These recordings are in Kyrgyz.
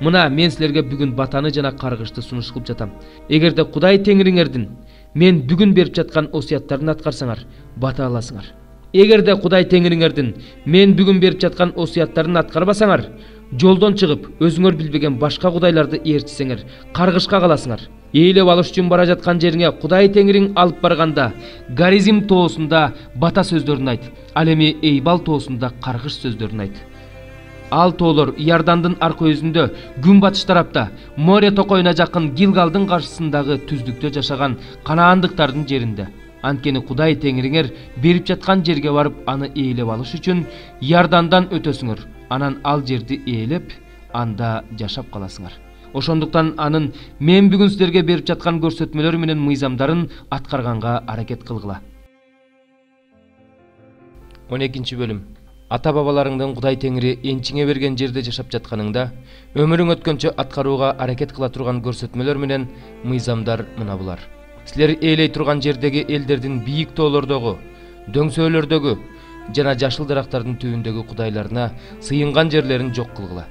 Мына мен силерге бүгүн батаны жана каргышты сунуш кылып жатам. Эгерде Кудай Теңириңердин мен бүгүн берип жаткан осуяттарын аткарсаңар, бата аласыңар. Эгерде Кудай Теңириңердин мен бүгүн берип жаткан осуяттарын аткарбасаңар, жолдон чыгып, өзүңөр билбеген башка кудайларды ээрчисеңер, каргышка каласыңар. Ээлеп алыш үчүн бара жаткан жериңе Кудай Теңириң алып барганда, Гаризим тоосунда бата сөздөрүн айт. Ал эми Эйбал тоосунда каргыш сөздөрүн айт. Ал тоолор Иордандын аркы өзүндө, күн батыш тарапта, море токойуна жакын Гилгалдын каршысындагы түздүктө жашаган канаандыктардын жеринде. Анткени Кудай Теңириңер берип жаткан жерге барып, аны ээлеп алыш үчүн Иордандан өтөсүңөр. Анан ал жерди ээлеп, анда жашап каласыңар. Ошондуктан анын мен бүгүн силерге берип жаткан көрсөтмөлөр менен мыйзамдарын аткарганга аракет кылгыла. 12 бөлүм. Ата-бабаларыңдын Кудай Теңири энчиңе берген жерде жашап жатканыңда, өмүрүң өткөнчө аткарууга аракет кыла турган көрсөтмөлөр менен мыйзамдар мына булар. Силер ээлей турган жердеги элдердин бийик тоолордогу, дөңсөөлөрдөгү жана жашыл дарактардын түбүндөгү кудайларына сыйынган жерлерин жок кылгыла.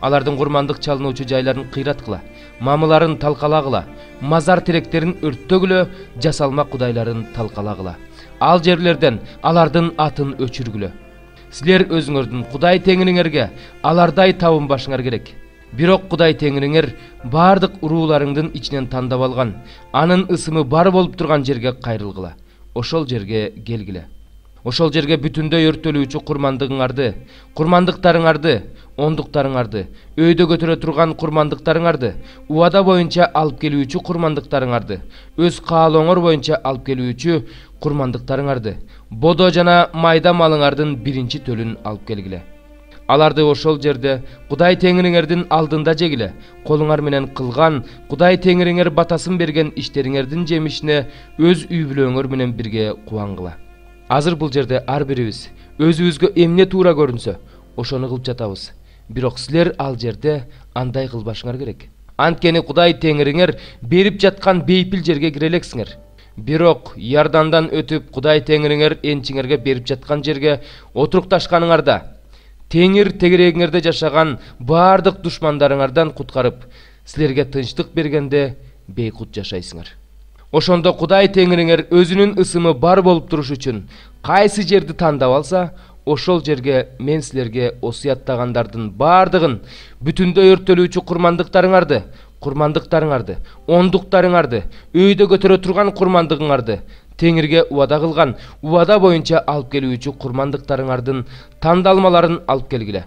Алардын курмандык чалынуучу жайларын кыйраткыла, мамыларын талкалагыла, мазар теректерин өрттөгүлө, жасалма кудайларын талкалагыла. Ал жерлерден алардын атын өчүргүлө. Силер өзүңөрдүн Кудай Теңириңерге алардай табынбашыңар керек. Бирок Кудай Теңириңер бардык урууларыңдын ичинен тандап алган, анын ысымы бар болуп турган жерге кайрылгыла. Ошол жерге келгиле. Ошол жерге бүтүндөй өртөлүүчү курмандыгыңарды, курмандыктарыңарды, ондуктарыңарды, өйдө көтөрө турган курмандыктарыңарды, убада боюнча алып келүүчү курмандыктарыңарды, өз каалооңор боюнча алып келүүчү курмандыктарыңарды, бодо жана майда малыңардын биринчи төлүн алып келгиле. Аларды ошол жерде Кудай Теңириңердин алдында жегиле. Колуңар менен кылган, Кудай Теңириңер батасын берген иштериңердин жемишине өз үй бүлөңөр менен бирге кубангыла. Азыр бул жерде ар бирибиз өзүбүзгө эмне туура көрүнсө, ошону кылып жатабыз. Бирок силер ал жерде андай кылбашыңар керек. Анткени Кудай Теңириңер берип жаткан бейпил жерге кире элексиңер. Бирок Иордандан өтүп Кудай Теңириңер энчиңерге берип жаткан жерге отурукташканыңарда, Теңир тегерегиңерде жашаган бардык душмандарыңардан куткарып, силерге тынчтык бергенде бейкут жашайсыңар. Ошондо Кудай Теңириңер өзүнүн ысымы бар болуп туруш үчүн кайсы жерди тандап алса, ошол жерге мен силерге осуяттагандардын бардыгын, бүтүндөй өртөлүүчү курмандыктарыңарды, ондуктарыңарды, өйдө көтөрө турган курмандыгыңарды, Теңирге убада кылган, убада боюнча алып келүүчү курмандыктарыңардын тандалмаларын алып келгиле.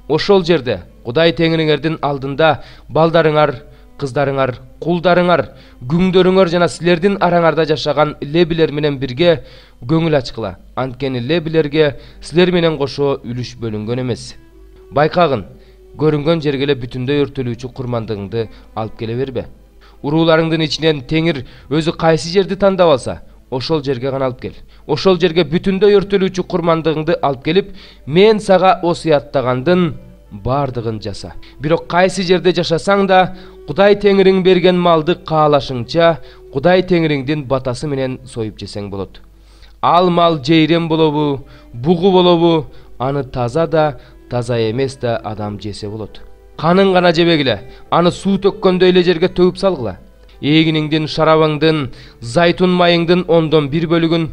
Ошол жерде Кудай Теңириңердин алдында балдарыңар, кыздарыңар, кулдарыңар, күңдөрүңөр жана силердин араңарда жашаган лебилер менен бирге көңүл ачкыла. Анткени лебилерге силер менен кошо үлүш бөлүнгөн эмес. Байкагын, көрүнгөн жерге эле бүтүндөй өртөлүүчү курмандыгыңды алып келе бербе. Урууларыңдын ичинен Теңир өзү кайсы жерди тандап алса, ошол жерге гана алып кел. Ошол жерге бүтүндөй өртөлүүчү курмандыгыңды алып келип, мен сага осуяттагандын бардыгын жаса. Бирок кайсы жерде жашасаң да, Кудай Теңириң берген малды каалашыңча, Кудай Теңириңдин батасы менен союп жесең болот. Ал мал жейрем болобу, бугу болобу, аны таза да, таза эмес да адам жесе болот. Канын гана жебегиле, аны суу төккөндөй эле жерге төгүп салгыла. Эгиниңдин, шарабыңдын, зайтун майыңдын 1/10 бөлүгүн,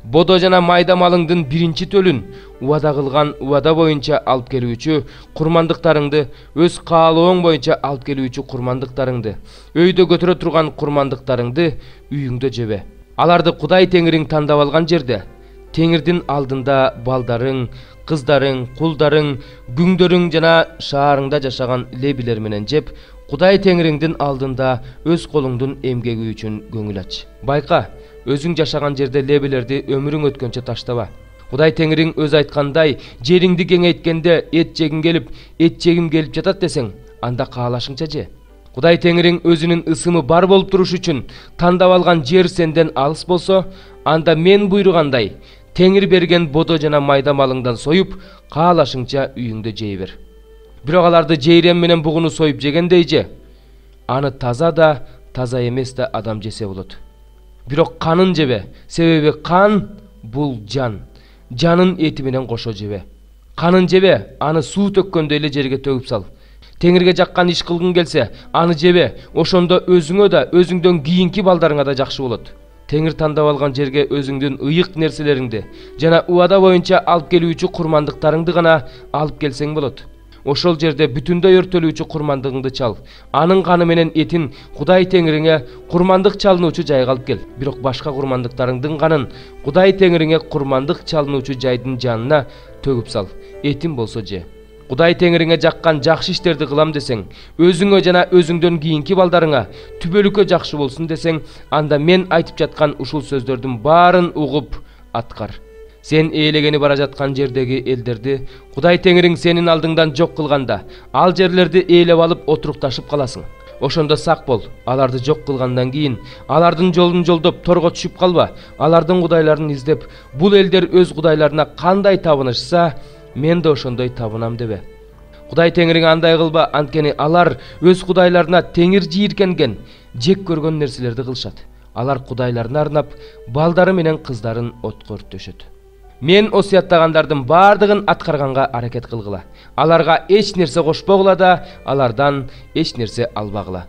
бодо жана майда малыңдын биринчи төлүн, убада кылган убада боюнча алып келүүчү курмандыктарыңды, өз каалооң боюнча алып келүүчү курмандыктарыңды, өйдө көтөрө турган курмандыктарыңды үйүңдө жебе. Аларды Кудай Теңириң тандап алган жерде, Теңирдин алдында балдарың, кыздарың, кулдарың, күңдөрүң жана шаарыңда жашаган лебилер менен жеп, Кудай Теңириңдин алдында өз колуңдун эмгеги үчүн көңүл ач. Байка, өзүң жашаган жерде лебилерди өмүрүң өткөнчө таштаба. Кудай Теңириң өз айткандай, жериңди кеңейткенде эт жегим келип жатат десең, анда каалашыңча же. Кудай Теңириң өзүнүн ысымы бар болуп туруш үчүн тандап алган жер сенден алыс болсо, анда мен буйругандай, Теңир берген бодо жана майда малыңдан союп, каалашыңча үйүңдө жей бер. Бирок аларды жейрем менен бугуну союп жегендей же, аны таза да, таза эмес да адам жесе болот. Бирок канын жебе, себеби кан бул жан. Жанын эти менен кошо жебе. Канын жебе, аны суу төккөндөй эле жерге төгүп сал. Теңирге жаккан иш кылгың келсе, аны жебе. Ошондо өзүңө да, өзүңдөн кийинки балдарыңа да жакшы болот. Теңир тандап алган жерге өзүңдүн ыйык нерселериңди жана убада боюнча алып келүүчү курмандыктарыңды гана алып келсең болот. Ошол жерде бүтүндөй өртөлүүчү курмандыгыңды чал. Анын каны менен этин Кудай Теңириңе курмандык чалынуучу жайга алып кел. Бирок башка курмандыктарыңдын канын Кудай Теңириңе курмандык чалынуучу жайдын жанына төгүп сал. Этин болсо же. Кудай Теңириңе жаккан жакшы иштерди кылам десең, өзүңө жана өзүңдөн кийинки балдарыңа түбөлүккө жакшы болсун десең, анда мен айтып жаткан ушул сөздөрдүн баарын угуп аткар. Сен ээлегени бара жаткан жердеги элдерди Кудай Теңириң сенин алдыңдан жок кылганда, ал жерлерди ээлеп алып отурукташып каласың. Ошондо сак бол. Аларды жок кылгандан кийин, алардын жолун жолдоп торго түшүп калба. Алардын кудайларын издеп, бул элдер өз кудайларына кандай табынышса, мен да ошондой табынам дебе. Кудай Теңириң андай кылба, анткени алар өз кудайларына теңир жийиркенген, жек көргөн нерселерди кылышат. Алар кудайларына арнап, балдары менен кыздарын отко өрттөшөт. Мен осуяттагандардын бардыгын аткарганга аракет кылгыла. Аларга эч нерсе кошпогула да, алардан эч нерсе албагыла.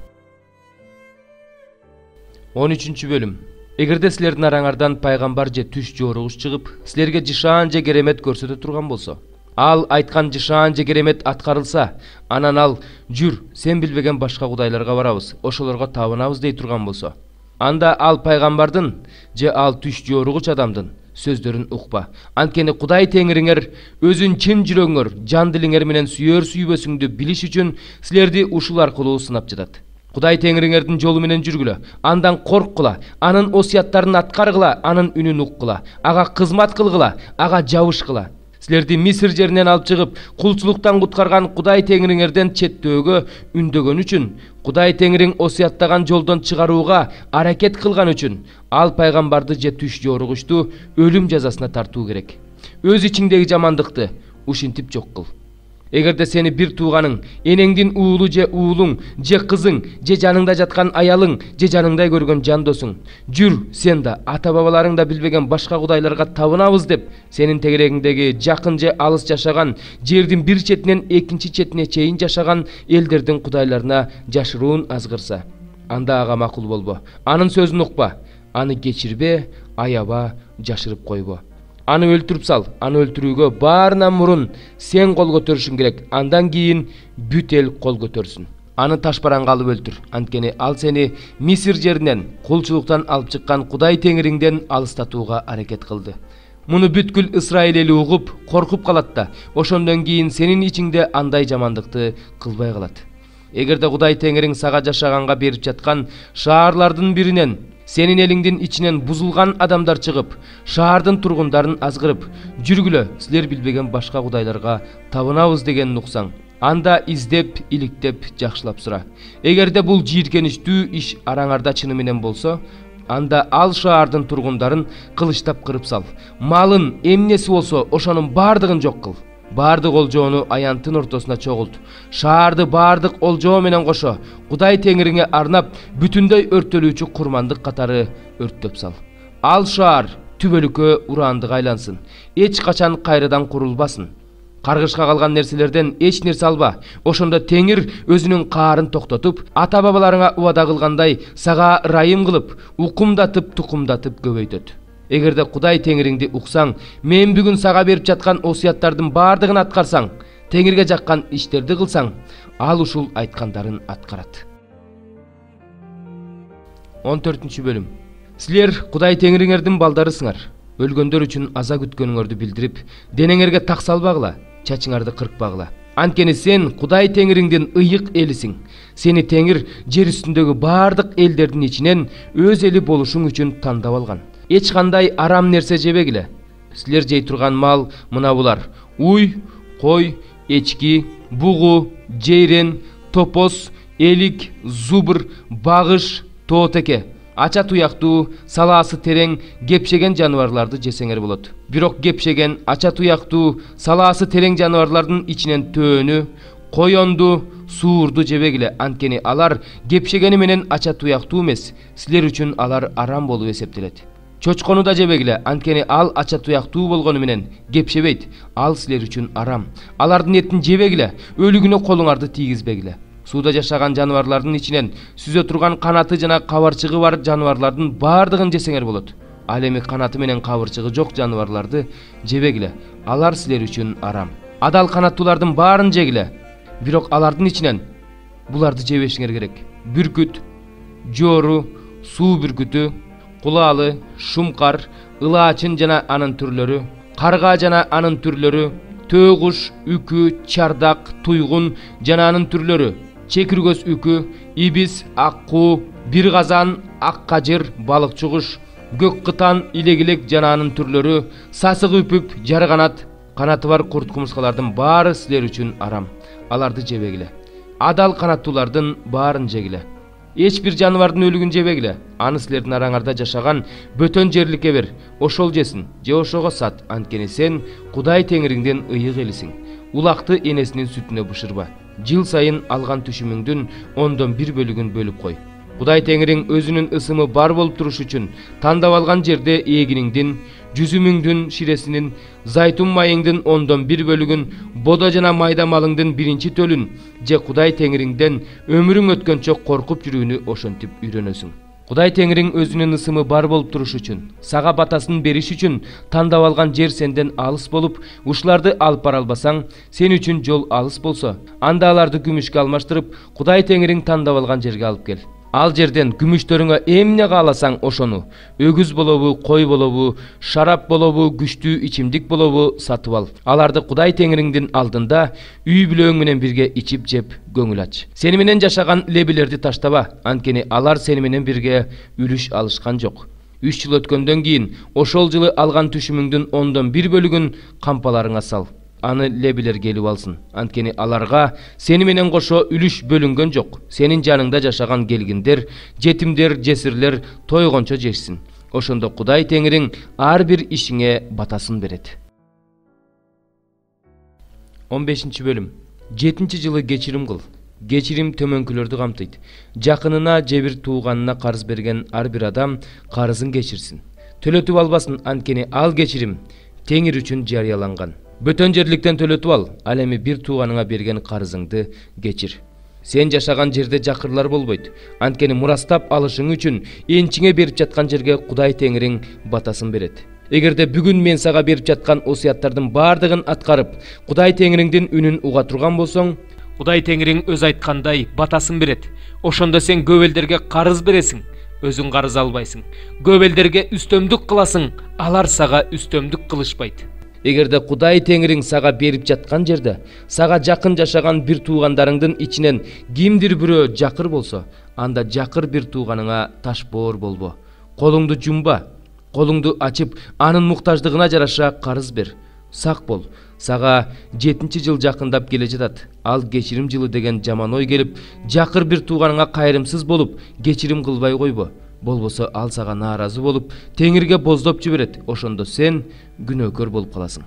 13-бөлүм. Эгерде силердин араңардан пайгамбар же түш жоругуш чыгып, силерге жышаан же керемет көрсөтө турган болсо, ал айткан жышаан же керемет аткарылса, анан ал жүр, сен билбеген башка кудайларга барабыз, ошолорго табынабыз дей турган болсо, анда ал пайгамбардын же ал түш жоругуч адамдын сөздөрүн укпа. Анткени Кудай Теңириңер өзүн чын жүрөгүңөр, жан дилиңер менен сүйөр сүйбөсүңдү билиш үчүн силерди ушул аркылуу сынап жатат. Кудай Теңириңердин жолу менен жүргүлө, андан корккула, анын осуяттарын аткаргыла, анын үнүн уккула, ага кызмат кылгыла, ага жабышкыла. Силерди Мисир жеринен алып чыгып, кулчулуктан куткарган Кудай Теңириңерден четтөөгө үндөгөн үчүн, Кудай Теңириң осуяттаган жолдон чыгарууга аракет кылган үчүн, ал пайгамбарды же түш жоругучту өлүм жазасына тартуу керек. Өз ичиңдеги жамандыкты ушинтип жок кыл. Эгерде сени бир тууганың, энеңдин уулу же уулуң, же кызың, же жаныңда жаткан аялың, же жаныңдай көргөн жан досуң, жүр, сен да, ата-бабаларың да билбеген башка кудайларга табынабыз деп, сенин тегерегиңдеги жакын же алыс жашаган, жердин бир четинен экинчи четине чейин жашаган элдердин кудайларына жашыруун азгырса, анда ага макул болбо. Анын сөзүн укпа, аны кечирбе, аяба, жашырып койбо. Аны өлтүрүп сал, аны өлтүрүүгө баарынан мурун сен кол көтөрүшүң керек, андан кийин бүт эл кол көтөрсүн. Аны ташпаранга алып өлтүр, анткени ал сени Мисир жеринен, кулчулуктан алып чыккан Кудай Теңириңден алыстатууга аракет кылды. Муну бүткүл Исраил эли угуп, коркуп калат да, ошондон кийин сенин ичиңде андай жамандыкты кылбай калат. Эгерде Кудай Теңириң сага жашаганга берип жаткан шаарлардын биринен сенин элиңдин ичинен бузулган адамдар чыгып, шаардын тургундарын азгырып, жүргүлө, силер билбеген башка кудайларга табынабыз деген нуксаң, анда издеп, иликтеп, жакшылап сура. Эгерде бул жийиркеничтүү иш араңарда чыны менен болсо, анда ал шаардын тургундарын кылычтап кырып сал. Малын, эмнеси болсо, ошонун бардыгын жок кыл. Бардык олжоону аянттын ортосуна чогулт. Шаарды бардык олжоо менен кошо, Кудай Теңириңе арнап, бүтүндөй өртөлүүчү курмандык катары өрттөп сал. Ал шаар түбөлүккө урандык айлансын, эч качан кайрадан курулбасын. Каргышка калган нерселерден эч нерсе алба. Ошондо Теңир өзүнүн каарын токтотуп, ата-бабаларыңа убада кылгандай, сага ырайым кылып, укумдатып, тукумдатып көбөйтөт. Эгерде Кудай Теңириңди уксаң, мен бүгүн сага берип жаткан осуяттардын бардыгын аткарсаң, Теңирге жаккан иштерди кылсаң, ал ушул айткандарын аткарат. 14-бөлүм. Силер Кудай Теңириңердин балдарысыңар. Өлгөндөр үчүн аза күткөнүңөрдү билдирип, денеңерге так салбагыла, чачыңарды кыркпагыла. Анткени сен Кудай Теңириңдин ыйык элисиң. Сени Теңир жер үстүндөгү бардык элдердин ичинен өз эли болушуң үчүн тандап алган. Эч кандай арам нерсе жебегиле. Силер жей турган мал мына булар: уй, кой, эчки, бугу, жейрен, топоз, элик, зубр, багыш, тоотеке, ача туяктуу, салаасы терең, кепшеген жаныбарларды жесеңер болот. Бирок кепшеген, ача туяктуу, салаасы терең жаныбарлардын ичинен төөнү, коёнду, суурду жебегиле, анткени алар кепшегени менен ача туяктуу эмес, силер үчүн алар арам болуп эсептелет. Чочкону да жебегиле, анткени ал ача туяктуу болгону менен кепшебейт. Ал силер үчүн арам. Алардын этин жебегиле, өлүгүнө колуңарды тийгизбегиле. Сууда жашаган жаныбарлардын ичинен сүзө турган канаты жана кабарчыгы бар жаныбарлардын баардыгын жесеңер болот. Ал эми канаты менен кабырчыгы жок жаныбарларды жебегиле. Алар силер үчүн арам. Адал канаттуулардын баарын жегиле. Бирок алардын ичинен буларды жебешиңер керек. Бүркүт, жоору, суу бүркүтү, кулаалы, шумкар, ылаачын жана анын түрлөрү, карга жана анын түрлөрү, төөкуш, үкү, чардак, туйгун жана анын түрлөрү, чекиргөз үкү, ибис, аккуу, бир казан, ак кажыр, балык чугуш, көк кытан, илегилек жана анын түрлөрү, сасык үпүп, жарганат, канаты бар курт кумурскалардын баары силер үчүн арам. Аларды жебегиле. Адал канаттуулардын баарын жегиле. Эч бир жаныбардын өлүгүн жебегиле. Аны силердин араңарда жашаган бөтөн жерликке бер. Ошол жесин, же ошого сат. Анткени сен Кудай Теңириңден ыйык элисиң. Улакты энесинин сүтүнө бышырба. Жыл сайын алган түшүмүңдүн 1/10 бөлүп кой. Кудай Теңириң өзүнүн ысымы бар болуп туруш үчүн тандап алган жерде эгиниңдин, жүзүмүңдүн ширесинин, зайтун майыңдын 1/10, бодо жана майда малыңдын 1 төлүн же Кудай Теңириңден өмүрүң өткөнчө коркуп жүрүүнү ошентип үйрөнөсүң. Кудай Теңириң өзүнүн ысымы бар болуп туруш үчүн, сага батасын бериш үчүн тандап алган жер сенден алыс болуп, ушуларды алып бара албасаң, сен үчүн жол алыс болсо, анда аларды күмүшкө алмаштырып, Кудай Теңириң тандап алган жерге алып кел. Ал жерден күмүштөрүңө эмне кааласаң ошону, өгүз болобу, кой болобу, шарап болобу, күчтүү ичимдик болобу сатып ал. Аларды Кудай Теңириңдин алдында үй бүлөң менен бирге ичип жеп көңүл ач. Сени менен жашаган лебилерди таштаба, анткени алар сени менен бирге үлүш алышкан жок. 3 жыл өткөндөн кийин ошол жылы алган түшүмүңдүн 1/10 кампаларыңа сал. Аны лебилер келип алсын. Анткени аларга сени менен кошо үлүш бөлүнгөн жок. Сенин жаныңда жашаган келгиндер, жетимдер, жесирлер тойгончо жешсин. Ошондо Кудай Теңириң ар бир ишиңе батасын берет. 15 бөлүм. 7 жылы кечирим кыл. Кечирим төмөнкүлөрдү камтыйт. Жакынына же бир тууганына карыз берген ар бир адам карызын кечирсин. Төлөтүп албасын, анткени ал кечирим Теңир үчүн жарыяланган. Бөтөн жерликтен төлөтүп ал эми бир тууганыңа берген карызыңды кечир. Сен жашаган жерде жакырлар болбойт. Анткени мурастап алышың үчүн энчиңе берип жаткан жерге Кудай Теңириң батасын берет. Эгерде бүгүн мен сага берип жаткан осуяттардын баардыгын аткарып, Кудай Теңириңдин үнүн уга турган болсоң, Кудай Теңириң өз айткандай батасын берет. Ошондо сен көп элдерге карыз бересиң, өзүң карыз албайсың. Көп элдерге үстөмдүк кыласың, алар сага үстөмдүк кылышпайт. Эгерде Кудай Теңириң сага берип жаткан жерде, сага жакын жашаган бир туугандарыңдын ичинен кимдир бирөө жакыр болсо, анда жакыр бир тууганыңа таш боор болбо. Колуңду жумба, колуңду ачып, анын муктаждыгына жараша карыз бер. Сак бол. Сага 7 жыл жакындап келе жатат. Ал кечирим жылы деген жаман ой келип, жакыр бир тууганыңа кайрымсыз болуп, кечирим кылбай койбо. Болбосо ал сага нааразы болуп, Теңирге боздоп жиберет. Ошондо сен күнөөкөр болуп каласың.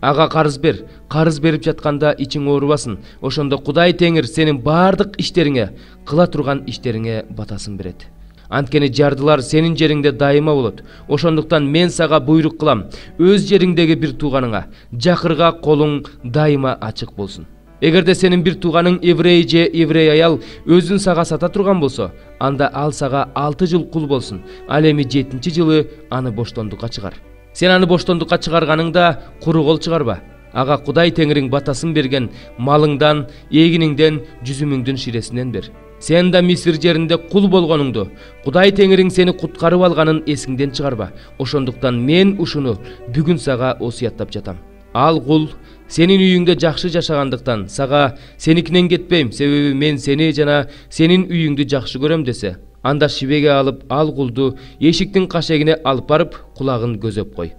Ага карыз бер. Карыз берип жатканда ичиң оорубасын. Ошондо Кудай Теңир сенин баардык иштериңе, кыла турган иштериңе батасын берет. Анткени жардылар сенин жериңде дайыма болот. Ошондуктан мен сага буйрук кылам. Өз жериңдеги бир тууганыңа, жакырга колуң дайыма ачык болсун. Эгерде сенин бир тууганың еврей же еврей аял өзүн сага сата турган болсо, анда ал сага 6 жыл кул болсун. Ал эми 7 жылы аны боштондукка чыгар. Сен аны боштондукка чыгарганыңда куру кол чыгарба. Ага Кудай Теңириң батасын берген малыңдан, эгиниңден, жүзүмүңдүн ширесинен бер. Сен да Мисир жеринде кул болгонуңду, Кудай Теңириң сени куткарып алганын эсиңден чыгарба. Ошондуктан мен ушуну бүгүн сага осуяттап жатам. Ал кул сенин үйүңдө жакшы жашагандыктан сага сеникинен кетпейм, себеби мен сени жана сенин үйүңдү жакшы көрөм десе, анда шибеге алып ал кулду эшиктин кашегине алып барып кулагын көзөп кой.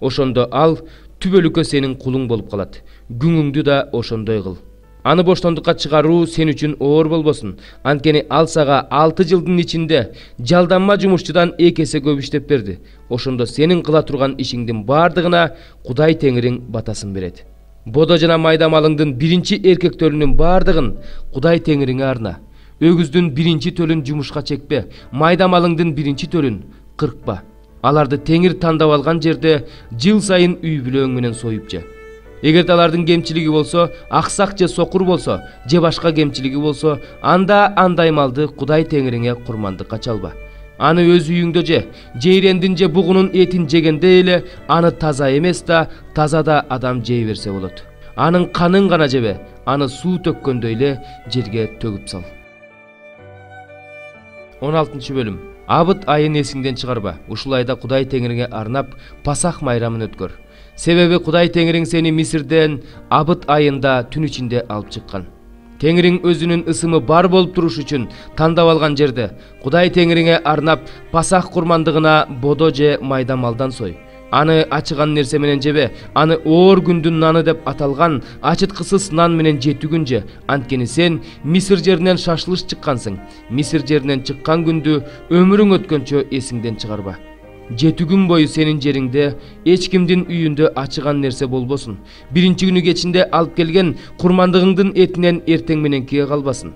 Ошондо ал түбөлүккө сенин кулуң болуп калат. Күңүңдү да ошондой кыл. Аны боштондукка чыгаруу сен үчүн оор болбосун. Анткени ал сага 6 жылдын ичинде жалданма жумушчудан 2 эсе көп иштеп берди. Ошондо сенин кыла турган ишиңдин баардыгына Кудай Теңириң батасын берет. Бодо жана майда малыңдын 1 эркек төлүнүн баардыгын Кудай Теңириңе арна. Өгүздүн 1 төлүн жумушка чекпе, майда малыңдын 1 төлүн кыркпа. Аларды теңир тандап алган жерде жыл сайын үй бүлөң менен союп же. Эгерде алардын кемчилиги болсо, аксак же сокур болсо, же башка кемчилиги болсо, анда андай малды Кудай Теңириңе курмандыкка чалба. Аны өз үйүңдө же, жейрендин же бугунун этин жегенде эле аны таза эмес да, таза да адам жей берсе болот. Анын канын гана жебе, аны суу төккөндөй эле жерге төгүп сал. 16-бөлүм. Абыт айын эсиңден чыгарба. Ушул айда Кудай Теңириңе арнап Пасах майрамын өткөр. Себеби Кудай Теңириң сени Мисирден абыт айында түн ичинде алып чыккан. Теңириң өзүнүн ысымы бар болуп туруш үчүн тандап алган жерде Кудай Теңириңе арнап Пасах курмандыгына бодо же майда малдан сой. Аны ачыган нерсе менен жебе, аны оор күндүн наны деп аталган ачыткысыз нан менен 7 күн же. Анткени сен Мисир жеринен шашылыш чыккансың. Мисир жеринен чыккан күндү өмүрүң өткөнчө эсиңден чыгарба. 7 күн бою сенин жериңде эч кимдин үйүндө ачыган нерсе болбосун. Биринчи күнү кечинде алып келген курмандыгыңдын этинен эртең мененкиге калбасын.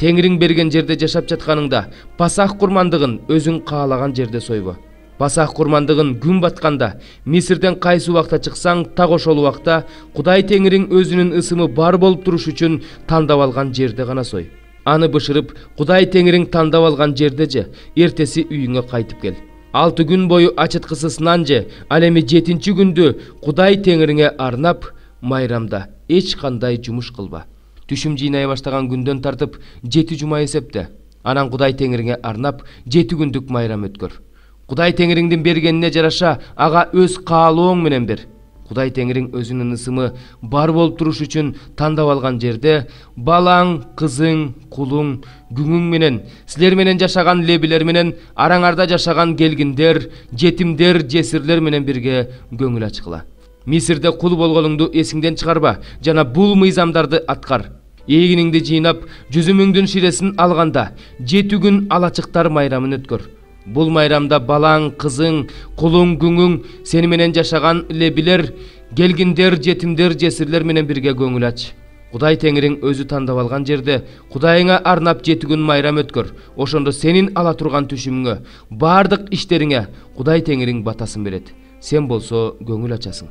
Теңириң берген жерде жашап жатканыңда Пасах курмандыгын өзүң каалаган жерде сойбо. Пасах курмандыгын күн батканда Мисирден кайсы убакта чыксаң, так ошол убакта Кудай Теңириң өзүнүн ысымы бар болуп туруш үчүн тандап алган жерде гана сой. Аны бышырып, Кудай Теңириң тандап алган жерде же, эртеси үйүңө кайтып кел. 6 күн бою ачыткысыз нан же, ал эми 7-чи күндү Кудай Теңириңе арнап майрамда эч кандай жумуш кылба. Түшүм жыйнай баштаган күндөн тартып 7 жума эсепте. Анан Кудай Теңириңе арнап 7 күндүк майрам өткөр. Кудай Теңириңдин бергенине жараша ага өз каалооң менен бер. Кудай Теңириң өзүнүн ысымы бар болуп туруш үчүн тандап алган жерде балаң, кызың, кулуң, күңүң менен, силер менен жашаган лебилер менен, араңарда жашаган келгиндер, жетимдер, жесирлер менен бирге көңүл ачкыла. Мисирде кул болгонуңду эсиңден чыгарба, жана бул мыйзамдарды аткар. Эгиниңди жыйнап, жүзүмүңдүн ширесин алганда 7 күн алачыктар майрамын өткөр. Бул майрамда балаң, кызың, кулуң, күңүң, сени менен жашаган лебилер, келгиндер, жетимдер, жесирлер менен бирге көңүл ач. Кудай Теңириң өзү тандап алган жерде Кудайыңа арнап 7 күн майрам өткөр. Ошондо сенин ала турган түшүмүңө, бардык иштериңе Кудай Теңириң батасын берет. Сен болсо көңүл ачасың.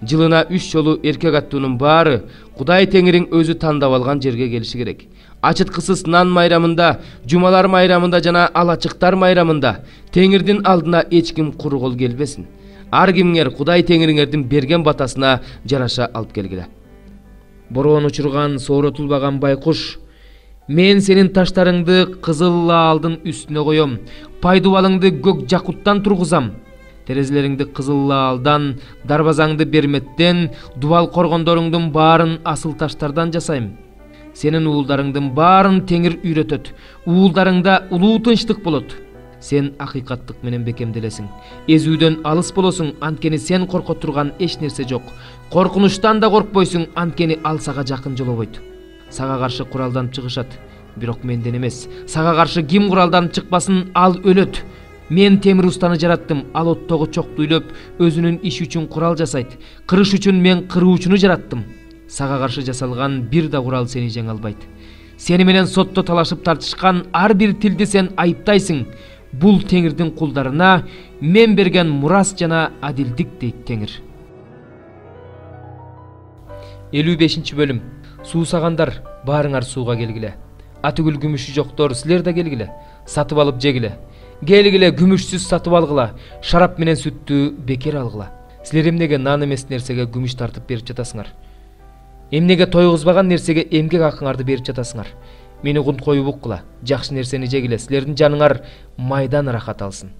Жылына 3 жолу эркек аттуунун баары Кудай Теңириң өзү тандап алган жерге келиши керек. Ачыткысыз нан майрамында, жумалар майрамында жана алачыктар майрамында Теңирдин алдына эч ким куру кол келбесин. Ар кимиңер Кудай Теңириңердин берген батасына жараша алып келгиле. Бороон учурган, сооротулбаган байкуш, мен сенин таштарыңды кызыл лаалдын үстүнө коем, пайдубалыңды көк жакуттан тургузам. Терезелериңди кызыл лаалдан, дарбазаңды берметтен, дубал коргондоруңдун баарын асыл таштардан жасайм. Сенин уулдарыңдын баарын Теңир үйрөтөт. Уулдарыңда улуу тынчтык болот. Сен акыйкаттык менен бекемделесиң. Эзүүдөн алыс болосуң, анткени сен коркот турган эч нерсе жок. Коркунучтан да коркпойсуң, анткени ал сага жакын жолобойт. Сага каршы куралданып чыгышат, бирок менден эмес. Сага каршы ким куралданып чыкпасын, ал өлөт. Мен темир устаны жараттым, ал оттогу чокту үйлөп, өзүнүн иши үчүн курал жасайт. Кырыш үчүн мен кыруучуну жараттым. Сага каршы жасалган бир да курал сени жеңе албайт. Сени менен сотто талашып тартышкан ар бир тилди сен айыптайсың. Бул Теңирдин кулдарына мен берген мурас жана адилдик дейт Теңир. 55-бөлүм. Суусагандар, баарыңар сууга келгиле. Атүгүл күмүшү жоктор, силер да келгиле. Сатып алып жегиле. Келгиле, күмүшсүз сатып алгыла. Шарап менен сүттү бекер алгыла. Силер эмнеге нан эмес нерсеге күмүш тартып берип жатасыңар? Эмнеге тойгузбаган нерсеге эмгек акыңарды берип жатасыңар? Мени кунт коюп уккула. Жакшы нерсени жегиле, силердин жаныңар майдан рахат алсын.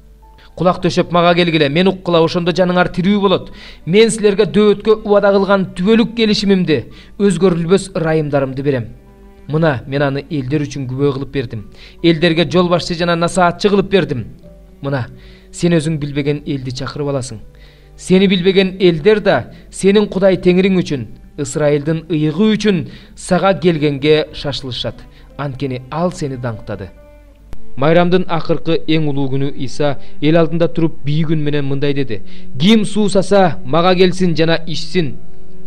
Кулак төшөп мага келгиле, мен уккула, ошондо жаныңар тирүү болот. Мен силерге дөөткө убада кылган түбөлүк келишимимди, өзгөрүлбөс ырайымдарымды берем. Мына мен аны элдер үчүн күбө кылып бердим. Элдерге жол башчы жана насаатчы кылып бердим. Мына сен өзүң билбеген элди чакырып аласың. Сени билбеген элдер да сенин Кудай Теңириң үчүн, Исраилдин ыйыгы үчүн сага келгенге шашылышат. Анткени ал сени даңктады. Майрамдын акыркы эң улуу күнү Иса эл алдында туруп бийигүн менен мындай деди: Ким суусаса мага келсин жана ичсин.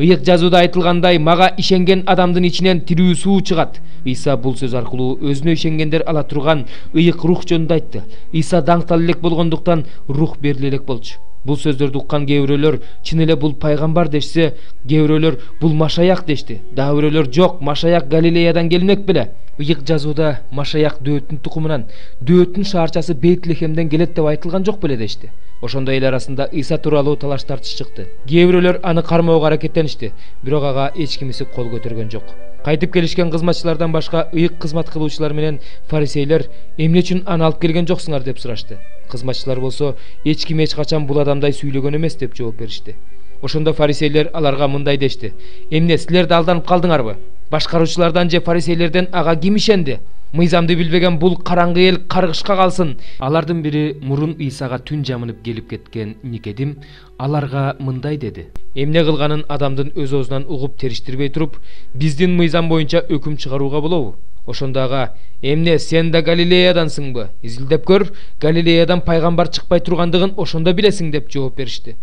Ыйык жазууда айтылгандай, мага ишенген адамдын ичинен тирүү суу чыгат. Иса бул сөз аркылуу өзүнө ишенгендер ала турган ыйык рух жөнүндө айтты. Иса даңктал элек болгондуктан рух бериле элек болчу. Бул сөздөрдү уккан кээ бирөөлөр чын эле бул пайгамбар дешсе, кээ бирөөлөр бул Машаяк дешти. Дагы бирөөлөр жок, Машаяк Галилеядан келмек беле. Ыйык жазууда Машаяк дөөттүн тукумунан, дөөттүн шаарчасы Бейтлехемден келет деп айтылган жок беле дешти. Ошондой эл арасында Иса тууралуу талаш тартыш чыкты. Кээ бирөөлөр аны кармоого аракеттеништи, бирок ага эч кимиси кол көтөргөн жок. Кайтып келишкен кызматчылардан башка ыйык кызмат кылуучулар менен фарисейлер эмне үчүн аны алып келген жоксуңар деп сурашты. Кызматчылар болсо эч ким эч качан бул адамдай сүйлөгөн эмес деп жооп беришти. Ошондо фарисейлер аларга мындай дешти: "Эмне силер да алданып калдыңарбы? Башкаруучулардан же фарисейлерден ага ким ишенди? Мыйзамды билбеген бул караңгы эл каргышка калсын." Алардын бири мурун Исага түн жамынып келип кеткен Никедим аларга мындай деди: "Эмне кылганын адамдын өз оозунан угуп териштирбей туруп, биздин мыйзам боюнча өкүм чыгарууга болобу?" Ошондо ага: "Эмне сен да Галилеядансыңбы? Изилдеп көр, Галилеядан пайгамбар чыкпай тургандыгын ошондо билесиң" деп жооп беришти.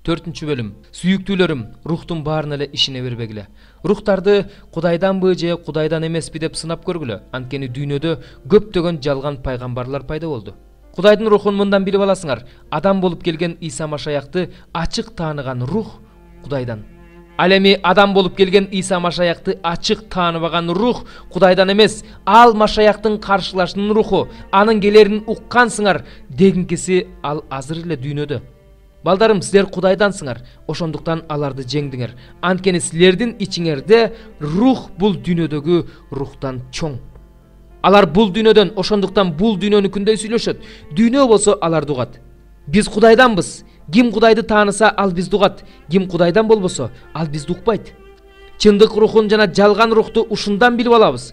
4-чү бөлүм. Сүйүктүүлөрүм, рухтун баарына эле ишине бербегиле. Рухтарды Кудайданбы же Кудайдан эмеспи деп сынап көргүлө. Анткени дүйнөдө көптөгөн жалган пайгамбарлар пайда болду. Кудайдын рухун мындан билип аласыңар: адам болуп келген Иса Машаякты ачык тааныган рух Кудайдан. Ал эми адам болуп келген Иса Машаякты ачык тааныбаган рух Кудайдан эмес, ал Машаяктын каршылашынын руху, анын келерин уккансыңар дегенкиси ал азыр эле дүйнөдө. Балдарым, силер Кудайдансыңар, ошондуктан аларды жеңдиңер. Анткени силердин ичиңерде рух бул дүйнөдөгү рухтан чоң. Алар бул дүйнөдөн, ошондуктан бул дүйнөнүкүндөй сүйлөшөт. Дүйнө болсо аларды угат. Биз Кудайданбыз. Ким Кудайды тааныса, ал бизди угат. Ким Кудайдан болбосо, ал бизди укпайт. Чындык рухун жана жалган рухту ушундан билип алабыз.